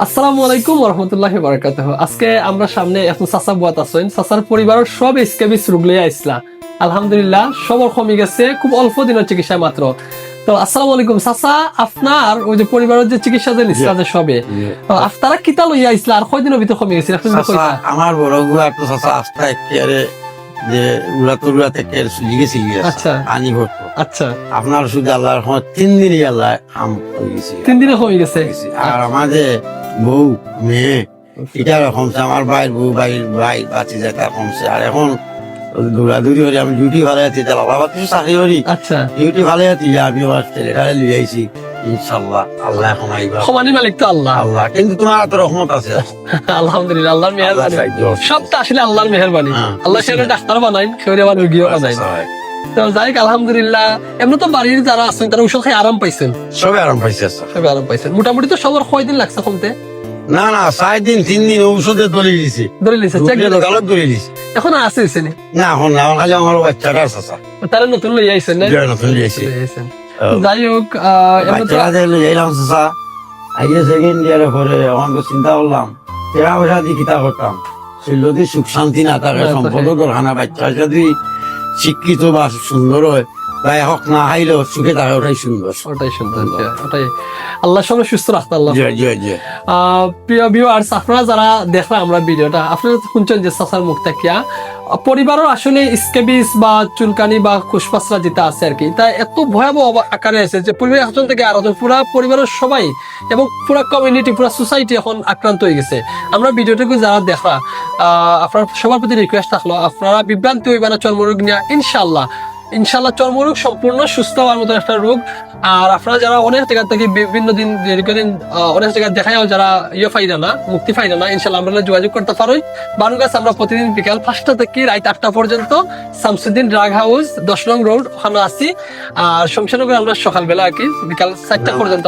আসসালামু আলাইকুম ওয়া রাহমাতুল্লাহি ওয়া বারাকাতুহু। আজকে আমরা সামনে এখন চাচা বুয়াত আছেন, চাচার পরিবারের সব স্ক্যাবিস রোগ লইয়া আইসলা। আলহামদুলিল্লাহ সবার কমে গেছে, খুব অল্প দিনের চিকিৎসা মাত্র। তো আসসালামু আলাইকুম চাচা, আপনার ওই যে পরিবারের যে চিকিৎসা যে নিছিলা যে সবে, আপনারা কিতা লইয়া আইসলা আর কয়দিনের ভিতর কমে গেছে? আমার বড় গুলা তো চাচা আস্থা একেবারে যে উড়া থেকে সুজি গেছি আচ্ছা আনি ভরতো। আচ্ছা, আপনার শুধু আল্লাহর রহমত 3 দিনই আল্লাহ কাম হয়ে গেছে, 3 দিনে কমে গেছে। আর আমাদের বউ মেয়ে এটা কমছে, আমার ভাইয়ের বউ ভাই বাচ্চা যেটা কমছে। আর এখন দৌড়াদৌড়ি হলে আমি ডিউটি ভালো আছি, তাহলে বাবা কিছু চাকরি করি, আচ্ছা ডিউটি ভালো আছি, আমি আমার ছেলেটারে লিয়ে আইছি ইনশাল্লাহ। আল্লাহ কমাইবা, সমানি মালিক তো আল্লাহ। আল্লাহ কিন্তু তোমার তো রহমত আছে। আলহামদুলিল্লাহ আল্লাহর মেহেরবানি, সবটা আসলে আল্লাহর মেহেরবানি। আল্লাহ সেটা ডাক্তার বানাইন, কেউ আবার রোগীও বানাইন। তো যাই আলহামদুলিল্লাহ, এমনি তো বাড়ির যারা আছেন তারা ঔষধ খাই আরাম পাইছেন, সবাই আরাম পাইছে। সবাই আরাম পাইছেন মোটামুটি। তো সবার কয়দিন লাগছে কমতে? না 4 দিন 3 দিন ঔষধে ধরে দিছি, ধরে লিছে গালত ধরে দিছি। এখন আছে নি না এখন না, খালি আমার বাচ্চাটা আছে। তারা নতুন লই আইছেন না? নতুন লিয়েছি। যাই হোক বাচ্চাটা এলাম চাচা, আইয়ে সেকেন্ড ইয়ারে পরে আমার তো চিন্তা করলাম টাকা পয়সা দিয়ে কিতা করতাম, সে যদি সুখ শান্তি না থাকে, সম্পদও দরকার না, বাচ্চা যদি শিক্ষিত বা সুন্দর হয়, তাই হোক না খাইলেও সুখে থাকে, ওটাই সুন্দর। ওটাই সুন্দর, ওটাই আল্লাহ সবাই সুস্থ রাখতে আল্লাহ। প্রিয় ভিউয়ার্স, আপনারা যারা দেখরা আমরা ভিডিওটা, আপনারা শুনছেন যে চাচার মুখ থাকিয়া পরিবারের আসলে স্কেবিস বা চুলকানি বা খুশপাসরা যেটা আছে আর কি, তা এত ভয়াবহ আকারে আছে যে পরিবার একজন থেকে আর পুরা পরিবারের সবাই এবং পুরা কমিউনিটি পুরা সোসাইটি এখন আক্রান্ত হয়ে গেছে। আমরা ভিডিওটাকে যারা দেখা, আপনার সবার প্রতি রিকোয়েস্ট থাকলো, আপনারা বিভ্রান্তি হইবা না চর্মরোগ নিয়ে। ইনশাল্লাহ চর্মরোগ সম্পূর্ণ সুস্থ হওয়ার মতো একটা রোগ। আর আপনারা যারা অনেক জায়গা থেকে বিভিন্ন দিন অনেক জায়গায় দেখায় যারা ফাইদা না, মুক্তি ফাইদা না, ইনশাল্লাহ আমরা যোগাযোগ করতে পারি। বানুগাছ আমরা প্রতিদিন বিকাল 5টা থেকে রাত 8টা পর্যন্ত শামসুদ্দিন ড্রাগ হাউস 10 নং রোড ওখানে আছি। আর শমশেরনগর আমরা সকালবেলা আর কি বিকাল 4টা পর্যন্ত